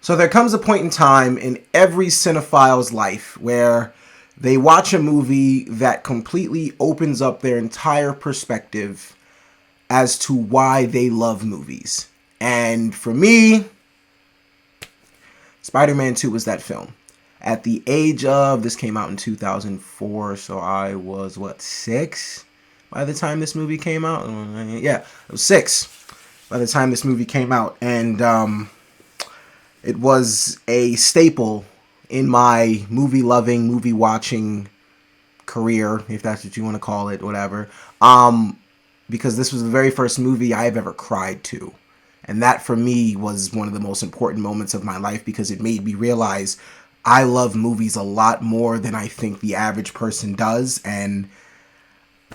So there comes a point in time in every cinephile's life where they watch a movie that completely opens up their entire perspective as to why they love movies. And for me, Spider-Man 2 was that film. At the age of, this came out in 2004, so I was, 6? By the time this movie came out? Yeah, I was 6 by the time this movie came out. And it was a staple in my movie-loving, movie-watching career, if that's what you want to call it, whatever. Because this was the very first movie I have ever cried to. And that, for me, was one of the most important moments of my life because it made me realize I love movies a lot more than I think the average person does. And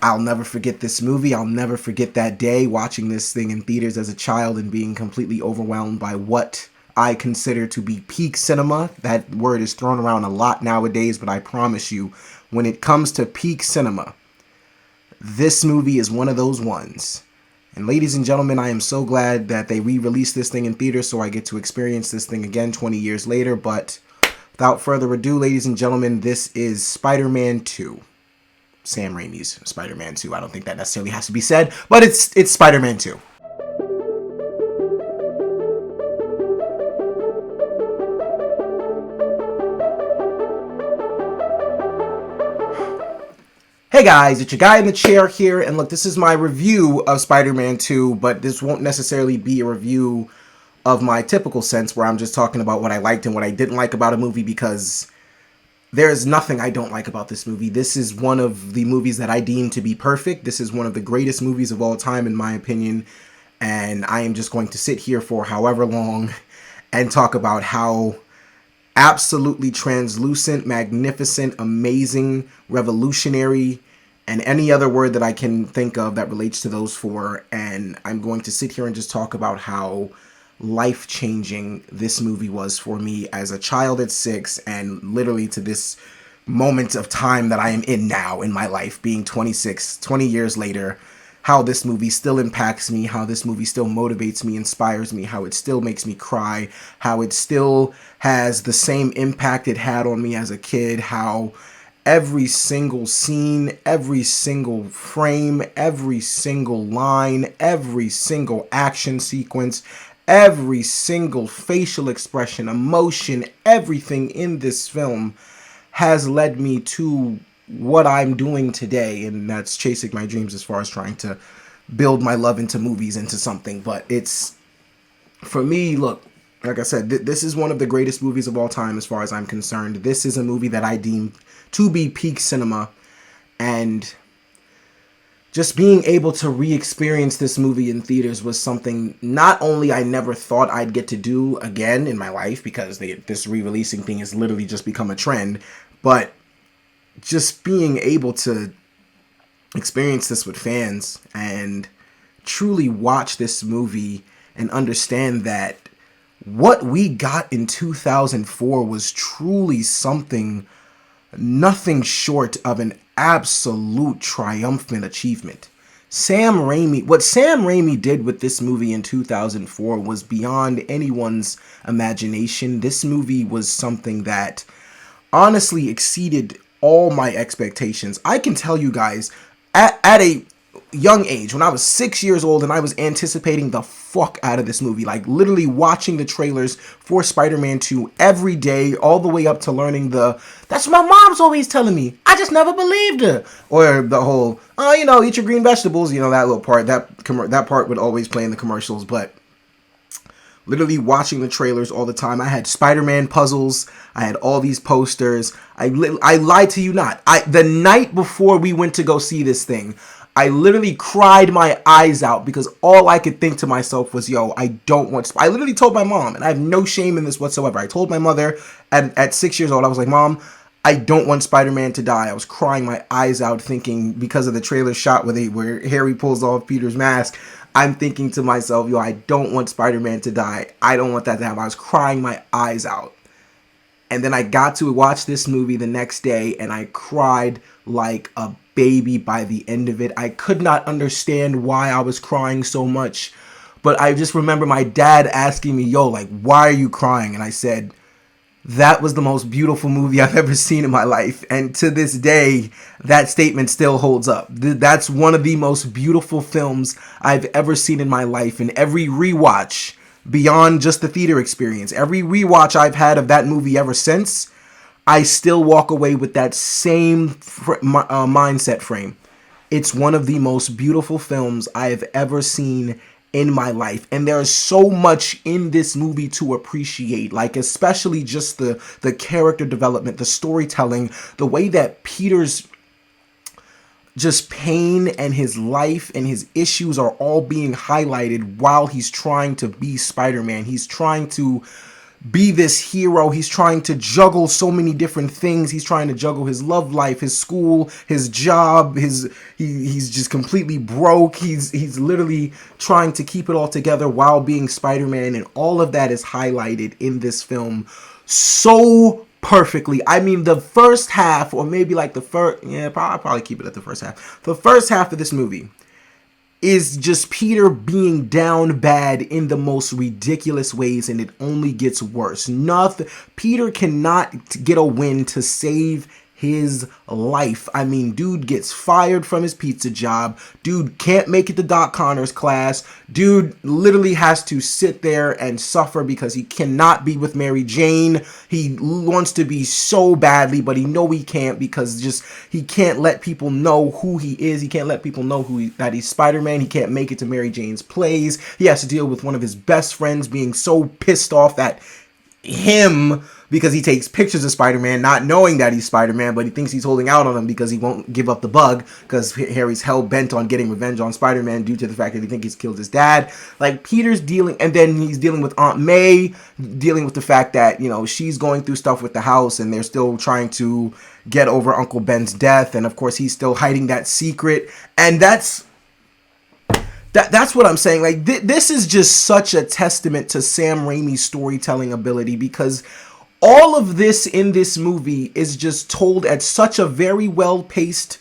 I'll never forget this movie. I'll never forget that day watching this thing in theaters as a child and being completely overwhelmed by what I consider to be peak cinema. That word is thrown around a lot nowadays, but I promise you, when it comes to peak cinema, this movie is one of those ones. And ladies and gentlemen, I am so glad that they re-released this thing in theaters so I get to experience this thing again 20 years later. But without further ado, ladies and gentlemen, this is Spider-Man 2. Sam Raimi's Spider-Man 2. I don't think that necessarily has to be said, but it's Spider-Man 2. Hey guys, it's your guy in the chair here, and look, this is my review of Spider-Man 2, but this won't necessarily be a review of my typical sense where I'm just talking about what I liked and what I didn't like about a movie, because there is nothing I don't like about this movie. This is one of the movies that I deem to be perfect. This is one of the greatest movies of all time, in my opinion, and I am just going to sit here for however long and talk about how absolutely translucent, magnificent, amazing, revolutionary, and any other word that I can think of that relates to those four. And I'm going to sit here and just talk about how life-changing this movie was for me as a child at 6, and literally to this moment of time that I am in now in my life, being 26, 20 years later, how this movie still impacts me, how this movie still motivates me, inspires me, how it still makes me cry, how it still has the same impact it had on me as a kid, how every single scene, every single frame, every single line, every single action sequence, every single facial expression, emotion, everything in this film has led me to what I'm doing today, and that's chasing my dreams as far as trying to build my love into movies into something. But it's, for me, look, like I said, this is one of the greatest movies of all time as far as I'm concerned. This is a movie that I deem to be peak cinema, and just being able to re-experience this movie in theaters was something not only I never thought I'd get to do again in my life, because this re-releasing thing has literally just become a trend, but just being able to experience this with fans and truly watch this movie and understand that what we got in 2004 was truly something, nothing short of an absolute triumphant achievement. What Sam Raimi did with this movie in 2004 was beyond anyone's imagination. This movie was something that honestly exceeded all my expectations. I can tell you guys, at a young age, when I was 6 years old and I was anticipating the fuck out of this movie, like literally watching the trailers for Spider-Man 2 every day, all the way up to learning that's what my mom's always telling me, I just never believed her, or the whole, eat your green vegetables, that little part, that part would always play in the commercials. But literally watching the trailers all the time. I had Spider-Man puzzles. I had all these posters. I lied to you not. The night before we went to go see this thing, I literally cried my eyes out because all I could think to myself was, I don't want... I literally told my mom, and I have no shame in this whatsoever. I told my mother at 6 years old, I was like, Mom, I don't want Spider-Man to die. I was crying my eyes out thinking, because of the trailer shot where Harry pulls off Peter's mask, I'm thinking to myself, I don't want Spider-Man to die. I don't want that to happen. I was crying my eyes out. And then I got to watch this movie the next day, and I cried like a baby by the end of it. I could not understand why I was crying so much, But I just remember my dad asking me, yo, like, why are you crying? And I said, that was the most beautiful movie I've ever seen in my life. And to this day, that statement still holds up. That's one of the most beautiful films I've ever seen in my life. And every rewatch, beyond just the theater experience, every rewatch I've had of that movie ever since, I still walk away with that same mindset frame. It's one of the most beautiful films I have ever seen in my life, and there's so much in this movie to appreciate, like especially just the character development, the storytelling, the way that Peter's just pain and his life and his issues are all being highlighted while he's trying to be Spider-Man. He's trying to be this hero. He's trying to juggle so many different things. He's trying to juggle his love life, his school, his job, he's just completely broke. He's literally trying to keep it all together while being Spider-Man, and all of that is highlighted in this film so perfectly. I mean, the first half, or maybe like the first, yeah, I'll probably keep it at the first half. The first half of this movie is just Peter being down bad in the most ridiculous ways, and it only gets worse. Peter cannot get a win to save his life. I mean, dude gets fired from his pizza job. Dude can't make it to Doc Connor's class. Dude literally has to sit there and suffer because he cannot be with Mary Jane. He wants to be so badly, but he can't, because just he can't let people know who he is. He can't let people know that he's Spider-Man. He can't make it to Mary Jane's plays. He has to deal with one of his best friends being so pissed off at him because he takes pictures of Spider-Man not knowing that he's Spider-Man, but he thinks he's holding out on him because he won't give up the bug, because Harry's hell-bent on getting revenge on Spider-Man due to the fact that he thinks he's killed his dad. Like, Peter's dealing, and then he's dealing with Aunt May, dealing with the fact that, you know, she's going through stuff with the house, and they're still trying to get over Uncle Ben's death, and of course he's still hiding that secret, and that's what I'm saying. Like, this is just such a testament to Sam Raimi's storytelling ability, because all of this in this movie is just told at such a very well-paced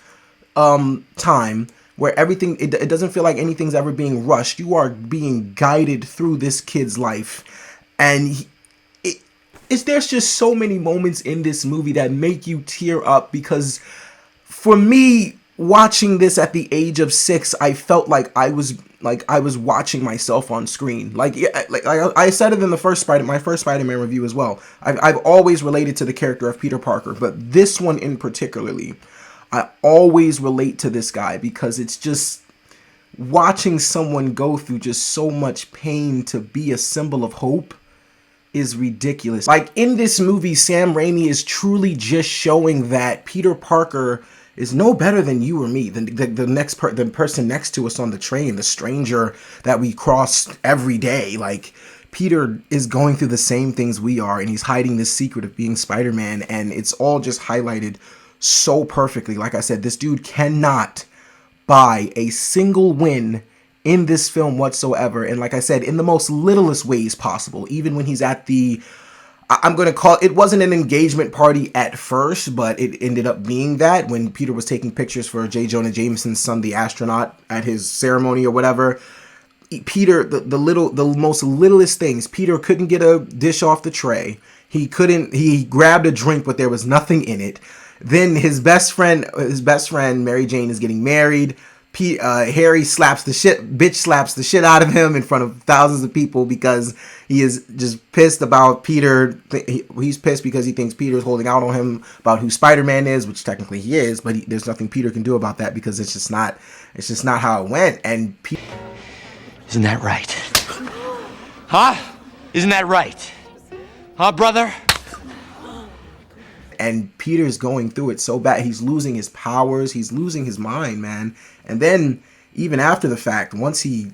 time, where everything, it doesn't feel like anything's ever being rushed. You are being guided through this kid's life, and there's just so many moments in this movie that make you tear up, because for me, watching this at the age of 6, I felt like I was watching myself on screen. Like I said it in my first Spider-Man review as well. I've always related to the character of Peter Parker, but this one in particularly, I always relate to this guy, because it's just watching someone go through just so much pain to be a symbol of hope is ridiculous. Like, in this movie, Sam Raimi is truly just showing that Peter Parker is no better than you or me, the person next to us on the train, the stranger that we cross every day. Like, Peter is going through the same things we are, and he's hiding this secret of being Spider-Man, and it's all just highlighted so perfectly. Like I said, this dude cannot buy a single win in this film whatsoever, and like I said, in the most littlest ways possible. Even when he's at I'm going to call it wasn't an engagement party at first, but it ended up being that, when Peter was taking pictures for J. Jonah Jameson's son, the astronaut, at his ceremony or whatever. Peter, the most littlest things. Peter couldn't get a dish off the tray. He grabbed a drink, but there was nothing in it. Then his best friend, Mary Jane, is getting married. Harry slaps the shit out of him in front of thousands of people, because he is just pissed about Peter. He's pissed because he thinks Peter's holding out on him about who Spider-Man is, which technically he is, but there's nothing Peter can do about that, because it's just not how it went. And isn't that right? Huh? Isn't that right? Huh, brother? And Peter's going through it so bad. He's losing his powers. He's losing his mind, man. And then, even after the fact, once he,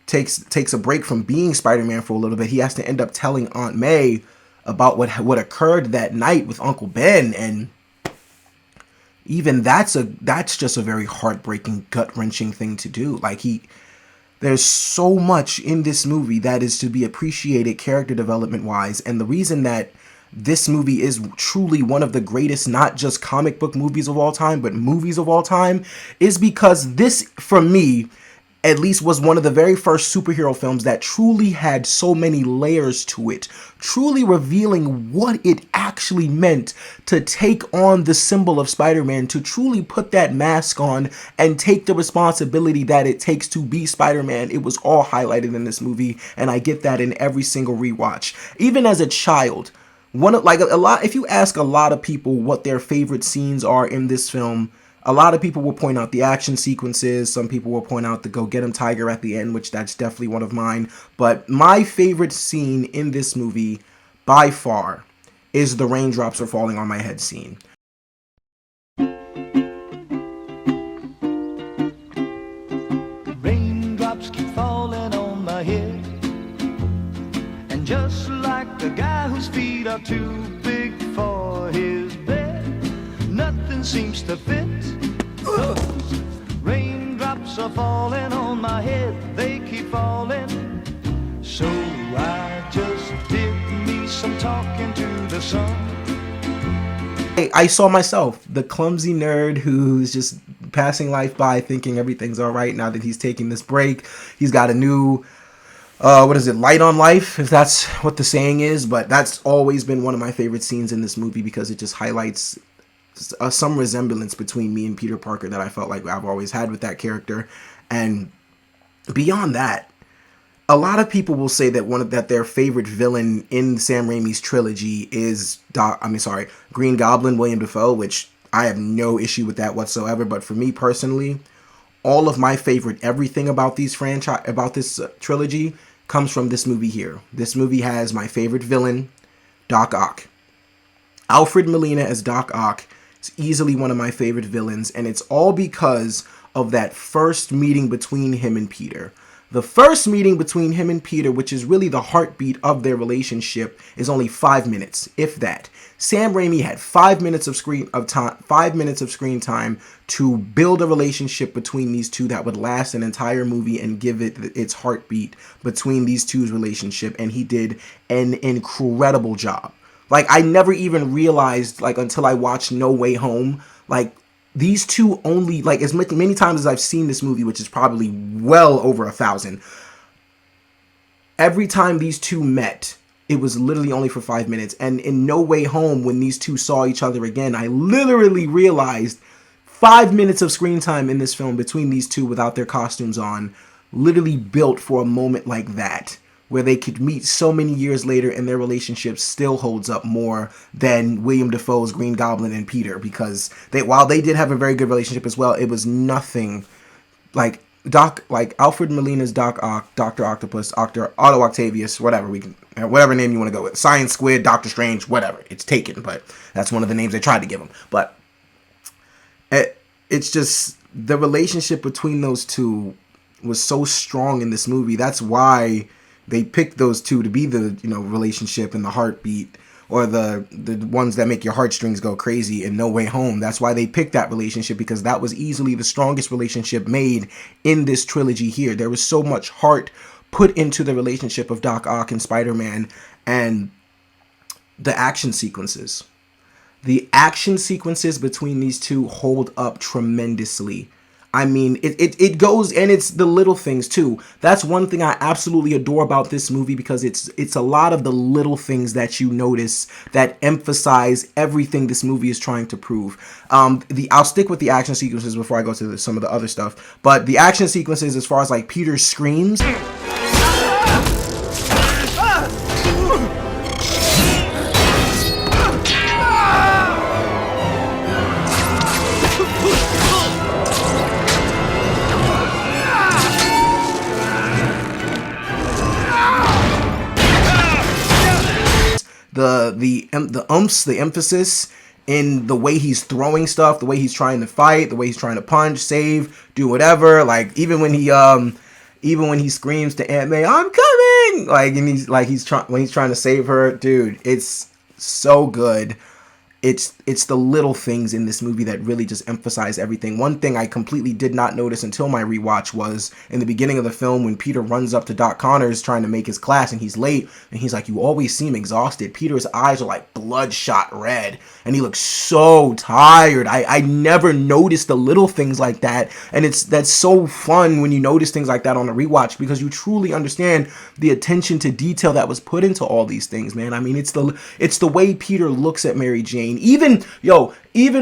takes a break from being Spider-Man for a little bit, he has to end up telling Aunt May about what occurred that night with Uncle Ben. And even that's just a very heartbreaking, gut-wrenching thing to do. Like, there's so much in this movie that is to be appreciated character development-wise. And the reason that this movie is truly one of the greatest, not just comic book movies of all time, but movies of all time, is because this, for me, at least was one of the very first superhero films that truly had so many layers to it, truly revealing what it actually meant to take on the symbol of Spider-Man, to truly put that mask on and take the responsibility that it takes to be Spider-Man. It was all highlighted in this movie, and I get that in every single rewatch. Even as a child, if you ask a lot of people what their favorite scenes are in this film, a lot of people will point out the action sequences. Some people will point out the go get him tiger at the end, which that's definitely one of mine. But my favorite scene in this movie, by far, is the raindrops are falling on my head scene. Raindrops keep falling on my head, and just like the guy whose feet are too big for his bed, nothing seems to fit. Those raindrops are falling on my head, they keep falling. So I just did me some talking to the sun. I saw myself, the clumsy nerd who's just passing life by thinking everything's all right now that he's taking this break. He's got a new light on life, if that's what the saying is. But that's always been one of my favorite scenes in this movie because it just highlights some resemblance between me and Peter Parker that I felt like I've always had with that character. And beyond that, a lot of people will say that their favorite villain in Sam Raimi's trilogy is Green Goblin, William Dafoe, which I have no issue with that whatsoever. But for me personally, all of my favorite everything about this trilogy comes from this movie here. This movie has my favorite villain, Doc Ock. Alfred Molina as Doc Ock is easily one of my favorite villains, and it's all because of that first meeting between him and Peter. The first meeting between him and Peter, which is really the heartbeat of their relationship, is only 5 minutes, if that. Sam Raimi had 5 minutes of screen time to build a relationship between these two that would last an entire movie and give it its heartbeat between these two's relationship, and he did an incredible job. Like, I never even realized, like, until I watched No Way Home, like, these two only, like, as many times as I've seen this movie, which is probably well over 1,000, every time these two met, it was literally only for 5 minutes. And in No Way Home, when these two saw each other again, I literally realized 5 minutes of screen time in this film between these two without their costumes on, literally built for a moment like that, where they could meet so many years later and their relationship still holds up more than William Dafoe's Green Goblin and Peter, because while they did have a very good relationship as well, it was nothing like Alfred Molina's Doc Ock, Dr. Octopus, Otto Octavius, whatever name you want to go with, Science Squid, Doctor Strange, whatever, it's taken, but that's one of the names they tried to give him. But it's just the relationship between those two was so strong in this movie. That's why they picked those two to be the, relationship and the heartbeat, or the ones that make your heartstrings go crazy in No Way Home. That's why they picked that relationship, because that was easily the strongest relationship made in this trilogy here. There was so much heart put into the relationship of Doc Ock and Spider-Man, and the action sequences. The action sequences between these two hold up tremendously. I mean, it goes, and it's the little things too. That's one thing I absolutely adore about this movie, because it's a lot of the little things that you notice that emphasize everything this movie is trying to prove. I'll stick with the action sequences before I go to some of the other stuff. But the action sequences, as far as like Peter's screams. The emphasis in the way he's throwing stuff, the way he's trying to fight, the way he's trying to punch, save, do whatever. Like even when he screams to Aunt May, "I'm coming!" When he's trying to save her, dude, it's so good. it's the little things in this movie that really just emphasize everything. One thing I completely did not notice until my rewatch was in the beginning of the film when Peter runs up to Doc Connors trying to make his class and he's late and he's like, "You always seem exhausted." Peter's eyes are like bloodshot red and he looks so tired. I never noticed the little things like that, and that's so fun when you notice things like that on a rewatch because you truly understand the attention to detail that was put into all these things, man. I mean, it's the way Peter looks at Mary Jane. Even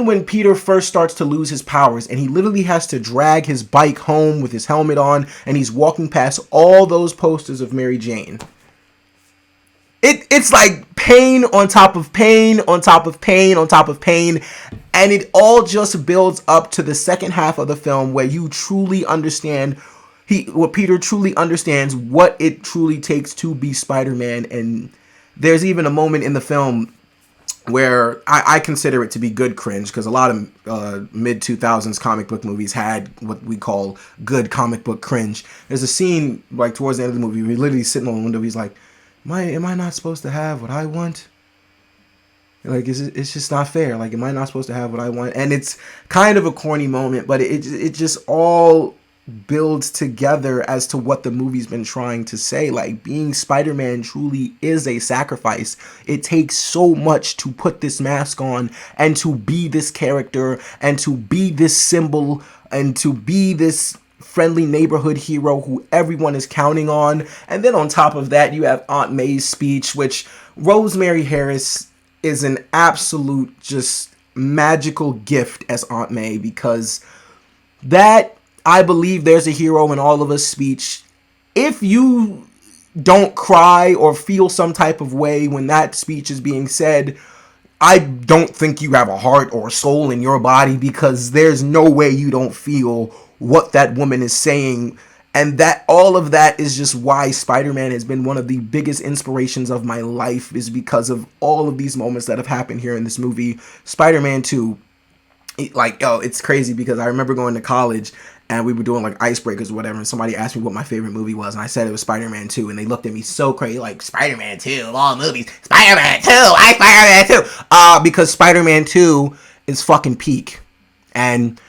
when Peter first starts to lose his powers and he literally has to drag his bike home with his helmet on and he's walking past all those posters of Mary Jane. It's like pain on top of pain on top of pain on top of pain, and it all just builds up to the second half of the film where you truly understand Peter truly understands what it truly takes to be Spider-Man. And there's even a moment in the film where I consider it to be good cringe, because a lot of mid-2000s comic book movies had what we call good comic book cringe. There's a scene like towards the end of the movie where he's literally sitting on the window. He's like, am I not supposed to have what I want? Like, it's just not fair. Like, am I not supposed to have what I want? And it's kind of a corny moment, but it just all builds together as to what the movie's been trying to say. Like, being Spider-Man truly is a sacrifice. It takes so much to put this mask on and to be this character and to be this symbol and to be this friendly neighborhood hero who everyone is counting on. And then on top of that, you have Aunt May's speech, which Rosemary Harris is an absolute just magical gift as Aunt May, because that "I believe there's a hero in all of us" speech, if you don't cry or feel some type of way when that speech is being said, I don't think you have a heart or a soul in your body, because there's no way you don't feel what that woman is saying. And that all of that is just why Spider-Man has been one of the biggest inspirations of my life, is because of all of these moments that have happened here in this movie. Spider-Man 2, it's crazy because I remember going to college and we were doing like icebreakers or whatever, and somebody asked me what my favorite movie was, and I said it was Spider-Man 2, and they looked at me so crazy, like, Spider-Man 2 of all movies, Spider-Man 2, why Spider-Man 2? Because Spider-Man 2 is fucking peak. And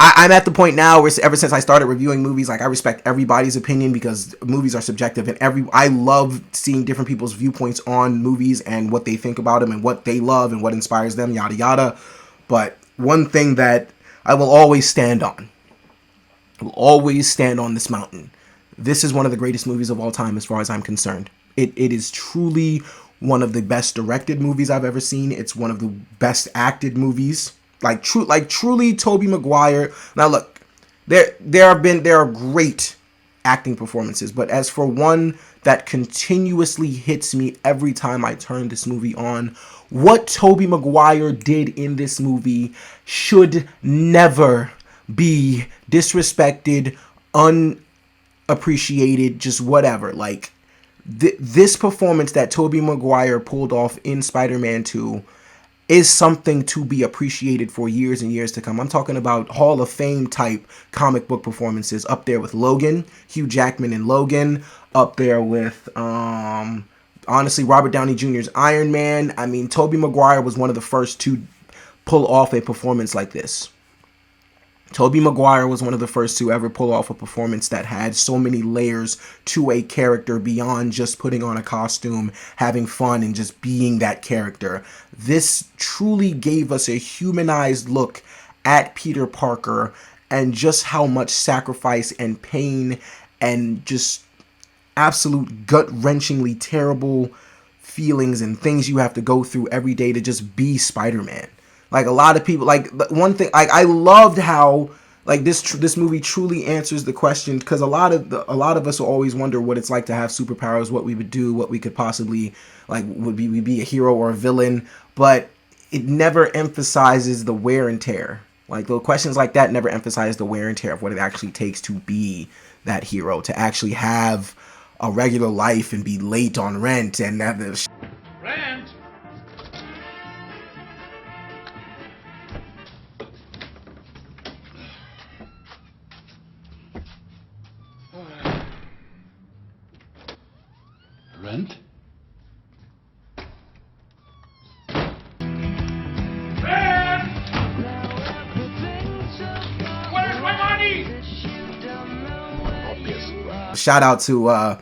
I'm at the point now where ever since I started reviewing movies, like, I respect everybody's opinion because movies are subjective, and I love seeing different people's viewpoints on movies and what they think about them and what they love and what inspires them, yada yada. But one thing that I will always stand on, this mountain. This is one of the greatest movies of all time as far as I'm concerned. It is truly one of the best directed movies I've ever seen. It's one of the best acted movies. Truly Tobey Maguire. Now look, there are great acting performances, but as for one that continuously hits me every time I turn this movie on, what Tobey Maguire did in this movie should never be disrespected, unappreciated, just whatever. Like, this performance that Tobey Maguire pulled off in Spider-Man 2 is something to be appreciated for years and years to come. I'm talking about Hall of Fame type comic book performances, up there with Logan, Hugh Jackman in Logan, up there with honestly Robert Downey Jr.'s Iron Man. I mean, Tobey Maguire was one of the first to pull off a performance like this. Tobey Maguire was one of the first to ever pull off a performance that had so many layers to a character beyond just putting on a costume, having fun, and just being that character. This truly gave us a humanized look at Peter Parker and just how much sacrifice and pain and just absolute gut-wrenchingly terrible feelings and things you have to go through every day to just be Spider-Man. Like, a lot of people, like, one thing, like, I loved how, like, this movie truly answers the question, because a lot of us will always wonder what it's like to have superpowers, what we would do, what we could possibly, like, would we be a hero or a villain, but it never emphasizes the wear and tear. Like, the questions like that never emphasize the wear and tear of what it actually takes to be that hero, to actually have a regular life and be late on rent and have the Rent? Rent? shout out to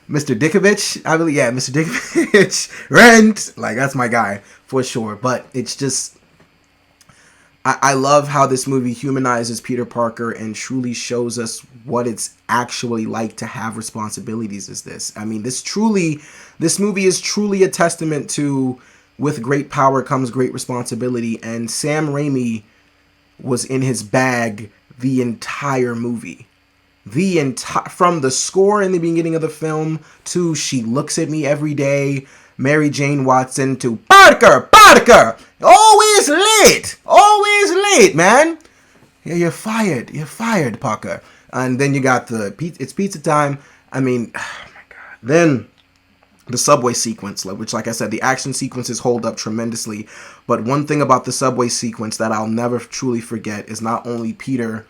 Mr. Dickovich. I believe, yeah, Mr. Dickovich. Rent. Like, that's my guy for sure. But it's just, I love how this movie humanizes Peter Parker and truly shows us what it's actually like to have responsibilities as this. I mean, this movie is truly a testament to, with great power comes great responsibility. And Sam Raimi was in his bag the entire movie. From the score in the beginning of the film to She Looks at Me Every Day, Mary Jane Watson, to Parker, always late, man. Yeah, you're fired, Parker. And then you got it's pizza time. I mean, oh my god. Then the subway sequence, which, like I said, the action sequences hold up tremendously. But one thing about the subway sequence that I'll never truly forget is not only Peter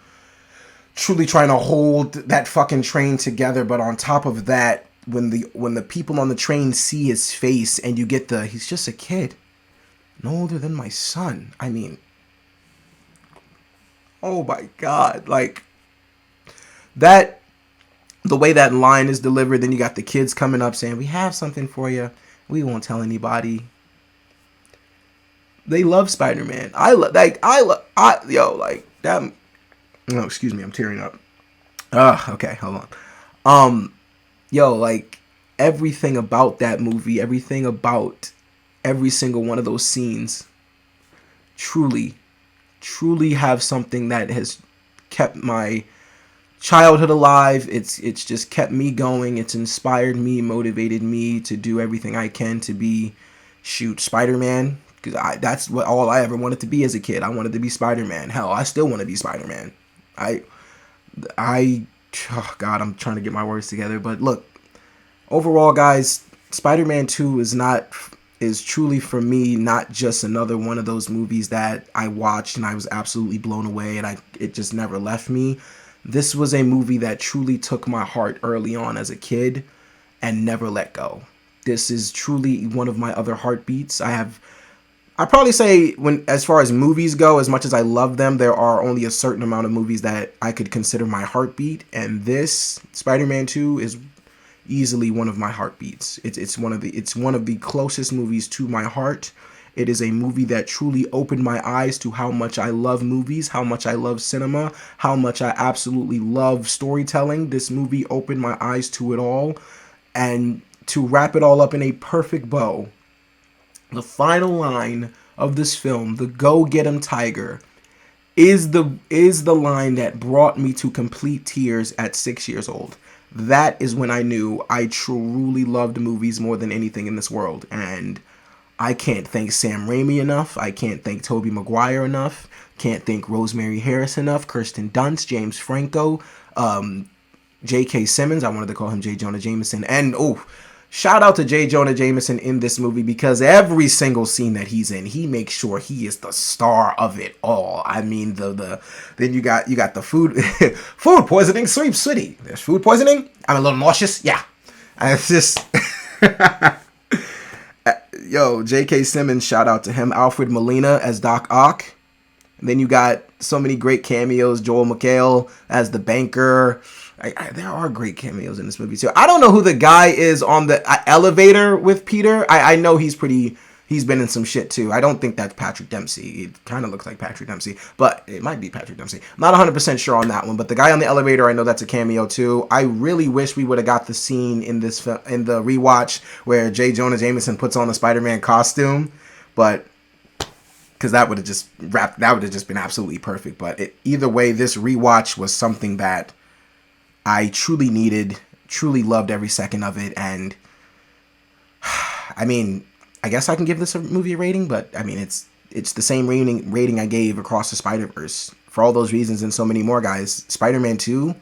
truly trying to hold that fucking train together, but on top of that, when the people on the train see his face and you get he's just a kid, no older than my son. I mean, oh my god, like that, the way that line is delivered. Then you got the kids coming up saying, "We have something for you. We won't tell anybody." They love Spider-Man. Like that. No, excuse me, I'm tearing up. Okay, hold on. Like everything about that movie, everything about every single one of those scenes, truly have something that has kept my childhood alive. It's just kept me going. It's inspired me, motivated me to do everything I can to be Spider-Man, because that's what all I ever wanted to be as a kid. I wanted to be Spider-Man. Hell, I still want to be Spider-Man. Oh god, I'm trying to get my words together. But look, overall, guys, Spider-Man 2 is truly for me not just another one of those movies that I watched and I was absolutely blown away and it just never left me. This was a movie that truly took my heart early on as a kid and never let go. This is truly one of my other heartbeats. I probably say, as far as movies go, as much as I love them, there are only a certain amount of movies that I could consider my heartbeat, and this Spider-Man 2 is easily one of my heartbeats. It's one of the closest movies to my heart. It is a movie that truly opened my eyes to how much I love movies, how much I love cinema, how much I absolutely love storytelling. This movie opened my eyes to it all, and to wrap it all up in a perfect bow, the final line of this film, the "Go Get 'em, Tiger," is the line that brought me to complete tears at 6 years old. That is when I knew I truly loved movies more than anything in this world. And I can't thank Sam Raimi enough. I can't thank Tobey Maguire enough. Can't thank Rosemary Harris enough. Kirsten Dunst, James Franco, J.K. Simmons. I wanted to call him J. Jonah Jameson. And shout out to J. Jonah Jameson in this movie, because every single scene that he's in, he makes sure he is the star of it all. I mean, then you got the food food poisoning sweeps city. There's food poisoning. I'm a little nauseous. Yeah, it's just yo, J.K. Simmons. Shout out to him. Alfred Molina as Doc Ock. And then you got so many great cameos. Joel McHale as the banker. There are great cameos in this movie too. I don't know who the guy is on the elevator with Peter. I know he's been in some shit too. I don't think that's Patrick Dempsey. It kind of looks like Patrick Dempsey, but it might be Patrick Dempsey. I'm not 100% sure on that one, but the guy on the elevator, I know that's a cameo too. I really wish we would have got the scene in the rewatch where J. Jonah Jameson puts on the Spider-Man costume, but because that would have just been absolutely perfect. But either way, this rewatch was something that I truly needed, truly loved every second of it. And I mean, I guess I can give this movie a rating, but I mean, it's the same rating I gave Across the Spider-Verse. For all those reasons and so many more, guys, Spider-Man 2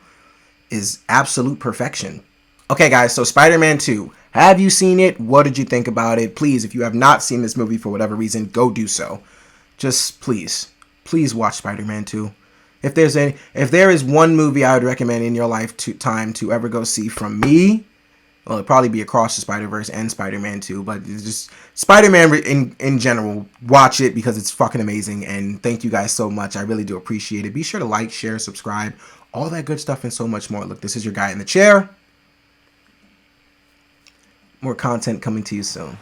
is absolute perfection. Okay, guys, so Spider-Man 2. Have you seen it? What did you think about it? Please, if you have not seen this movie for whatever reason, go do so. Just please watch Spider-Man 2. If there is one movie I would recommend in your lifetime to ever go see from me, well, it'd probably be Across the Spider-Verse and Spider-Man 2, but it's just Spider-Man in general. Watch it because it's fucking amazing, and thank you guys so much. I really do appreciate it. Be sure to like, share, subscribe, all that good stuff, and so much more. Look, this is your guy in the chair. more content coming to you soon.